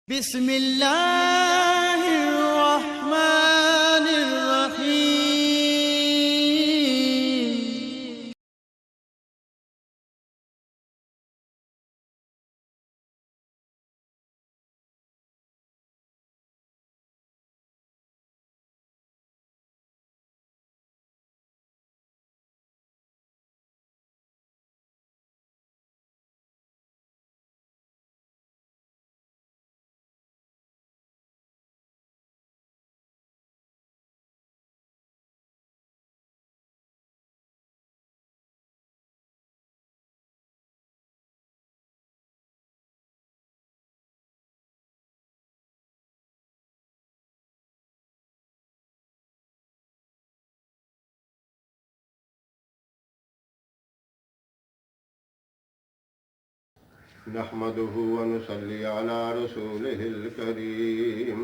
بسم اللہ الرحمن الرحیم۔ نحمده ونصلي على رسوله الكريم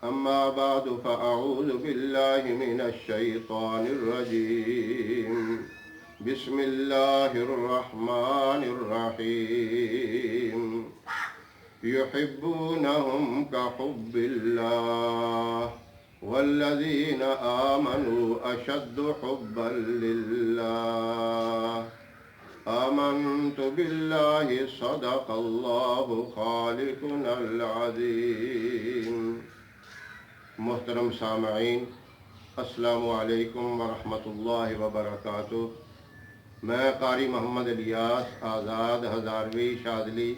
أما بعد فأعوذ بالله من الشيطان الرجيم بسم الله الرحمن الرحيم يحبونهم كحب الله والذين آمنوا أشد حبا لله آمنت بالله صدق الله خالقنا العظيم۔ محترم سامعین، السلام علیکم ورحمۃ اللہ وبرکاتہ۔ میں قاری محمد الیاس آزاد ہزاروی شاذلی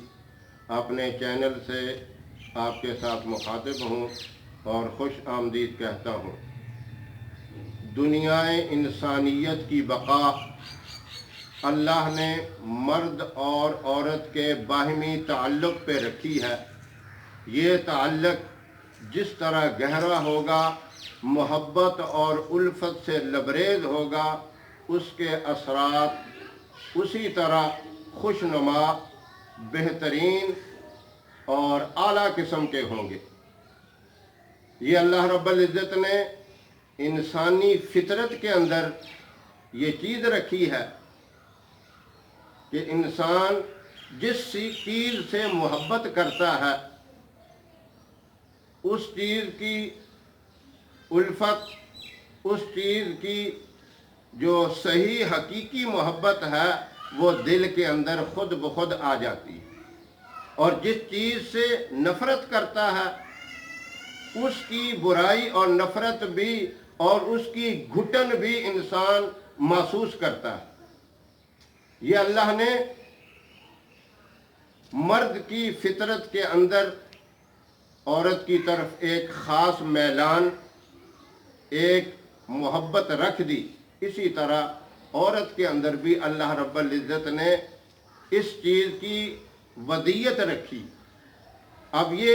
اپنے چینل سے آپ کے ساتھ مخاطب ہوں اور خوش آمدید کہتا ہوں۔ دنیا انسانیت کی بقا اللہ نے مرد اور عورت کے باہمی تعلق پہ رکھی ہے۔ یہ تعلق جس طرح گہرا ہوگا، محبت اور الفت سے لبریز ہوگا، اس کے اثرات اسی طرح خوشنما، بہترین اور اعلیٰ قسم کے ہوں گے۔ یہ اللہ رب العزت نے انسانی فطرت کے اندر یہ چیز رکھی ہے کہ انسان جس چیز سے محبت کرتا ہے، اس چیز کی الفت، اس چیز کی جو صحیح حقیقی محبت ہے، وہ دل کے اندر خود بخود آ جاتی ہے۔ اور جس چیز سے نفرت کرتا ہے، اس کی برائی اور نفرت بھی اور اس کی گھٹن بھی انسان محسوس کرتا ہے۔ یہ اللہ نے مرد کی فطرت کے اندر عورت کی طرف ایک خاص میلان، ایک محبت رکھ دی، اسی طرح عورت کے اندر بھی اللہ رب العزت نے اس چیز کی وضعیت رکھی۔ اب یہ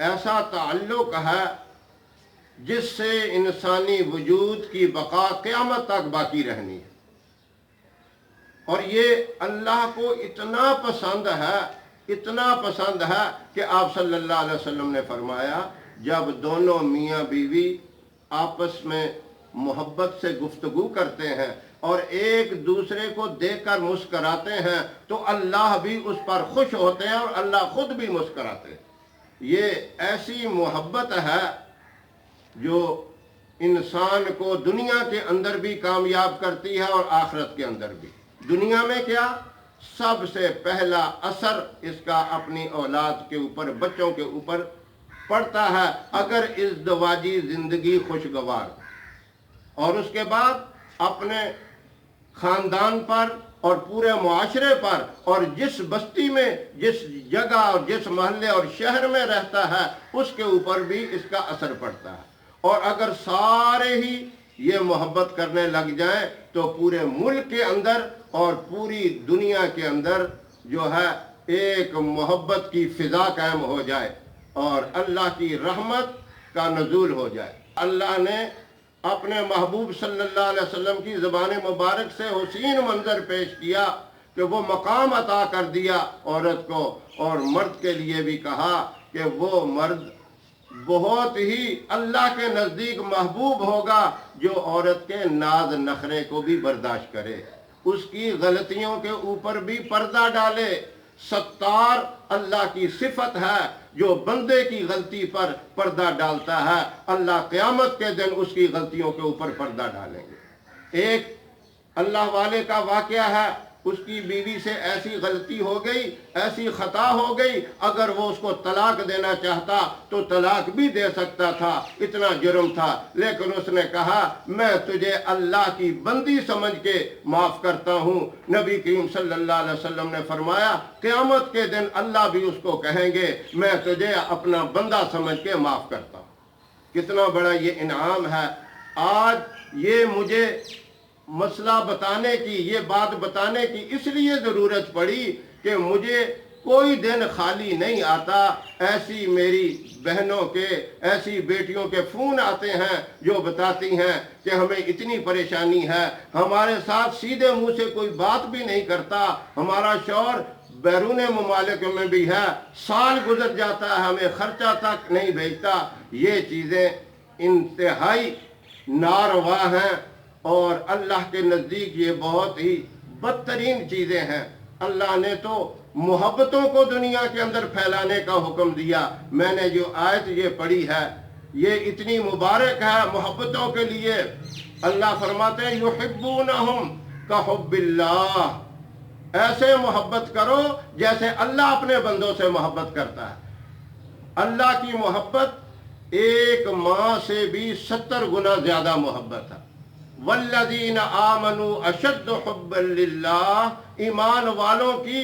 ایسا تعلق ہے جس سے انسانی وجود کی بقا قیامت تک باقی رہنی ہے، اور یہ اللہ کو اتنا پسند ہے کہ آپ صلی اللہ علیہ وسلم نے فرمایا، جب دونوں میاں بیوی آپس میں محبت سے گفتگو کرتے ہیں اور ایک دوسرے کو دیکھ کر مسکراتے ہیں تو اللہ بھی اس پر خوش ہوتے ہیں اور اللہ خود بھی مسکراتے ہیں۔ یہ ایسی محبت ہے جو انسان کو دنیا کے اندر بھی کامیاب کرتی ہے اور آخرت کے اندر بھی۔ دنیا میں کیا؟ سب سے پہلا اثر اس کا اپنی اولاد کے اوپر، بچوں کے اوپر پڑتا ہے اگر ازدواجی زندگی خوشگوار، اور اس کے بعد اپنے خاندان پر اور پورے معاشرے پر، اور جس بستی میں، جس جگہ اور جس محلے اور شہر میں رہتا ہے، اس کے اوپر بھی اس کا اثر پڑتا ہے۔ اور اگر سارے ہی یہ محبت کرنے لگ جائیں تو پورے ملک کے اندر اور پوری دنیا کے اندر جو ہے ایک محبت کی فضا قائم ہو جائے اور اللہ کی رحمت کا نزول ہو جائے۔ اللہ نے اپنے محبوب صلی اللہ علیہ وسلم کی زبان مبارک سے حسین منظر پیش کیا کہ وہ مقام عطا کر دیا عورت کو، اور مرد کے لیے بھی کہا کہ وہ مرد بہت ہی اللہ کے نزدیک محبوب ہوگا جو عورت کے ناز نخرے کو بھی برداشت کرے، اس کی غلطیوں کے اوپر بھی پردہ ڈالے، ستار اللہ کی صفت ہے جو بندے کی غلطی پر پردہ ڈالتا ہے، اللہ قیامت کے دن اس کی غلطیوں کے اوپر پردہ ڈالیں گے۔ ایک اللہ والے کا واقعہ ہے، اس کی بیوی سے ایسی غلطی ہو گئی، ایسی خطا ہو گئی، اگر وہ اس کو طلاق دینا چاہتا تو طلاق بھی دے سکتا تھا، اتنا جرم تھا، لیکن اس نے کہا میں تجھے اللہ کی بندی سمجھ کے معاف کرتا ہوں۔ نبی کریم صلی اللہ علیہ وسلم نے فرمایا قیامت کے دن اللہ بھی اس کو کہیں گے میں تجھے اپنا بندہ سمجھ کے معاف کرتا ہوں۔ کتنا بڑا یہ انعام ہے۔ آج یہ مجھے مسئلہ بتانے کی، یہ بات بتانے کی اس لیے ضرورت پڑی کہ مجھے کوئی دن خالی نہیں آتا، ایسی میری بہنوں کے، ایسی بیٹیوں کے فون آتے ہیں جو بتاتی ہیں کہ ہمیں اتنی پریشانی ہے، ہمارے ساتھ سیدھے منہ سے کوئی بات بھی نہیں کرتا، ہمارا شوہر بیرون ممالک میں بھی ہے، سال گزر جاتا ہے ہمیں خرچہ تک نہیں بھیجتا۔ یہ چیزیں انتہائی ناروا ہیں اور اللہ کے نزدیک یہ بہت ہی بدترین چیزیں ہیں۔ اللہ نے تو محبتوں کو دنیا کے اندر پھیلانے کا حکم دیا۔ میں نے جو آیت یہ پڑھی ہے یہ اتنی مبارک ہے محبتوں کے لیے۔ اللہ فرماتے ہیں یحبونہم کحب اللہ، ایسے محبت کرو جیسے اللہ اپنے بندوں سے محبت کرتا ہے۔ اللہ کی محبت ایک ماں سے بھی 70 گنا زیادہ محبت ہے۔ والذین آمنوا اشد حبا للہ، ایمان والوں کی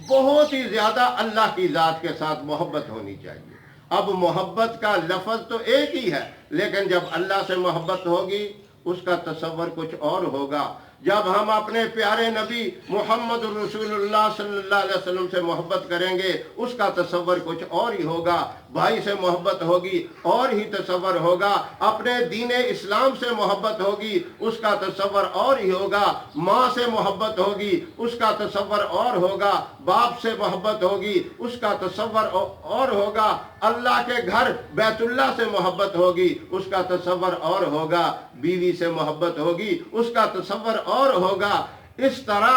بہت ہی زیادہ اللہ کی ذات کے ساتھ محبت ہونی چاہیے۔ اب محبت کا لفظ تو ایک ہی ہے، لیکن جب اللہ سے محبت ہوگی اس کا تصور کچھ اور ہوگا۔ جب ہم اپنے پیارے نبی محمد رسول اللہ صلی اللہ علیہ وسلم سے محبت کریں گے اس کا تصور کچھ اور ہی ہوگا۔ بھائی سے محبت ہوگی اور ہی تصور ہوگا، اپنے دین اسلام سے محبت ہوگی اس کا تصور اور ہی ہوگا، ماں سے محبت ہوگی اس کا تصور اور ہوگا، باپ سے محبت ہوگی اس کا تصور اور ہوگا، اللہ کے گھر بیت اللہ سے محبت ہوگی اس کا تصور اور ہوگا، بیوی سے محبت ہوگی اس کا تصور اور ہوگا۔ اس طرح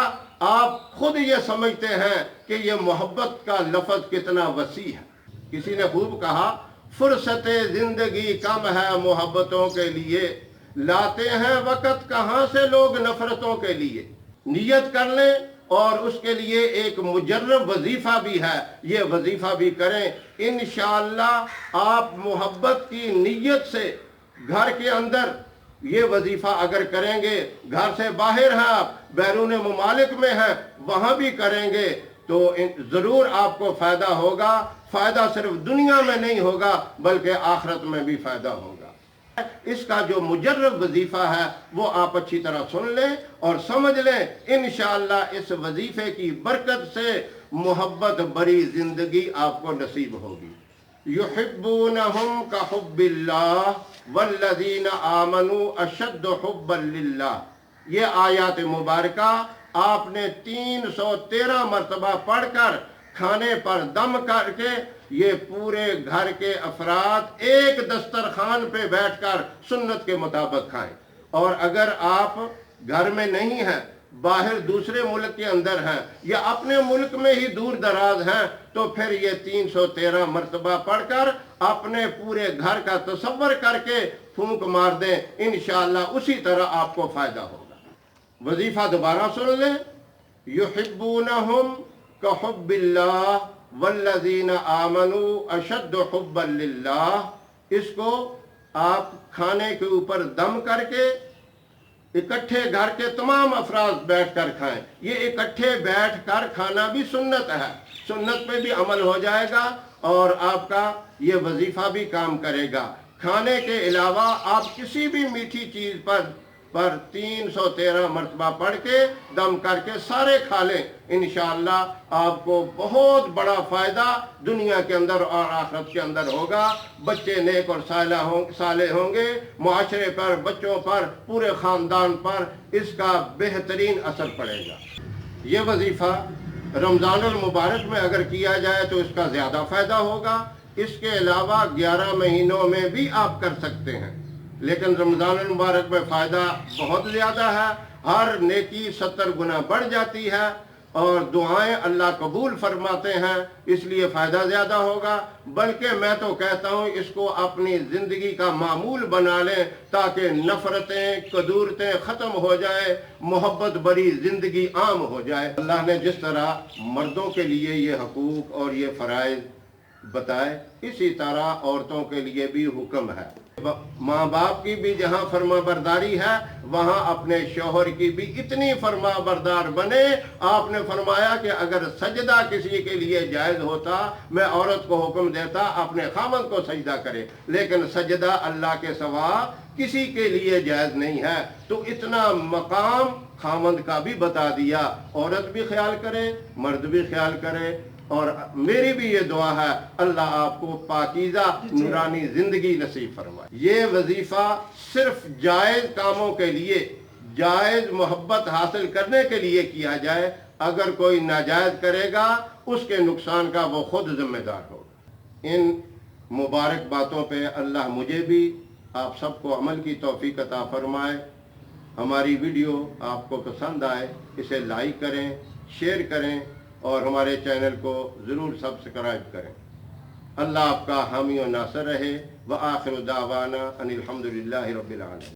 آپ خود یہ سمجھتے ہیں کہ یہ محبت کا لفظ کتنا وسیع ہے۔ کسی نے خوب کہا فرصت زندگی کم ہے محبتوں کے لیے، لاتے ہیں وقت کہاں سے لوگ نفرتوں کے لیے۔ نیت کر لیں اور اس کے لیے ایک مجرب وظیفہ بھی ہے، یہ وظیفہ بھی کریں، انشاءاللہ آپ محبت کی نیت سے گھر کے اندر یہ وظیفہ اگر کریں گے، گھر سے باہر ہیں آپ، بیرون ممالک میں ہیں، وہاں بھی کریں گے تو ضرور آپ کو فائدہ ہوگا۔ فائدہ صرف دنیا میں نہیں ہوگا بلکہ آخرت میں بھی فائدہ ہوگا۔ اس کا جو مجرب وظیفہ ہے وہ آپ اچھی طرح سن لیں اور سمجھ لیں، انشاءاللہ اس وظیفے کی برکت سے محبت بری زندگی آپ کو نصیب ہوگی۔ یحبونہم کحب اللہ والذین آمنوا اشد حبا للہ، یہ آیات مبارکہ آپ نے 313 مرتبہ پڑھ کر کھانے پر دم کر کے یہ پورے گھر کے افراد ایک دسترخوان پہ بیٹھ کر سنت کے مطابق کھائیں۔ اور اگر آپ گھر میں نہیں ہیں، باہر دوسرے ملک کے اندر ہیں یا اپنے ملک میں ہی دور دراز ہیں تو پھر یہ 313 مرتبہ پڑھ کر اپنے پورے گھر کا تصور کر کے پھونک مار دیں، انشاءاللہ اسی طرح آپ کو فائدہ ہوگا۔ وظیفہ دوبارہ سن لیں، یحبونہم کحب اللہ والذین آمنوا اشد حبا للہ، اس کو آپ کھانے کے اوپر دم کر کے اکٹھے گھر کے تمام افراد بیٹھ کر کھائیں۔ یہ اکٹھے بیٹھ کر کھانا بھی سنت ہے، سنت پہ بھی عمل ہو جائے گا اور آپ کا یہ وظیفہ بھی کام کرے گا۔ کھانے کے علاوہ آپ کسی بھی میٹھی چیز پر 313 مرتبہ پڑھ کے دم کر کے سارے کھا لیں، انشاءاللہ آپ کو بہت بڑا فائدہ دنیا کے اندر اور آخرت کے اندر ہوگا۔ بچے نیک اور صالح ہوں گے، معاشرے پر، بچوں پر، پورے خاندان پر اس کا بہترین اثر پڑے گا۔ یہ وظیفہ رمضان المبارک میں اگر کیا جائے تو اس کا زیادہ فائدہ ہوگا۔ اس کے علاوہ 11 مہینوں میں بھی آپ کر سکتے ہیں، لیکن رمضان المبارک میں فائدہ بہت زیادہ ہے، ہر نیکی 70 گنا بڑھ جاتی ہے۔ اور دعائیں اللہ قبول فرماتے ہیں، اس لیے فائدہ زیادہ ہوگا، بلکہ میں تو کہتا ہوں اس کو اپنی زندگی کا معمول بنا لیں تاکہ نفرتیں قدورتیں ختم ہو جائے، محبت بری زندگی عام ہو جائے۔ اللہ نے جس طرح مردوں کے لیے یہ حقوق اور یہ فرائض بتائے، اسی طرح عورتوں کے لیے بھی حکم ہے۔ ماں باپ کی بھی جہاں فرما برداری ہے وہاں اپنے شوہر کی بھی اتنی فرما بردار بنے۔ آپ نے فرمایا کہ اگر سجدہ کسی کے لیے جائز ہوتا میں عورت کو حکم دیتا اپنے خامند کو سجدہ کرے، لیکن سجدہ اللہ کے سوا کسی کے لیے جائز نہیں ہے، تو اتنا مقام خامند کا بھی بتا دیا۔ عورت بھی خیال کرے، مرد بھی خیال کرے، اور میری بھی یہ دعا ہے اللہ آپ کو پاکیزہ نورانی زندگی نصیب فرمائے۔ یہ وظیفہ صرف جائز کاموں کے لیے، جائز محبت حاصل کرنے کے لیے کیا جائے، اگر کوئی ناجائز کرے گا اس کے نقصان کا وہ خود ذمہ دار ہوگا۔ ان مبارک باتوں پہ اللہ مجھے بھی آپ سب کو عمل کی توفیق عطا فرمائے۔ ہماری ویڈیو آپ کو پسند آئے اسے لائک کریں، شیئر کریں اور ہمارے چینل کو ضرور سبسکرائب کریں۔ اللہ آپ کا حامی و ناصر رہے۔ وآخر دعوانا ان الحمدللہ رب العالمین۔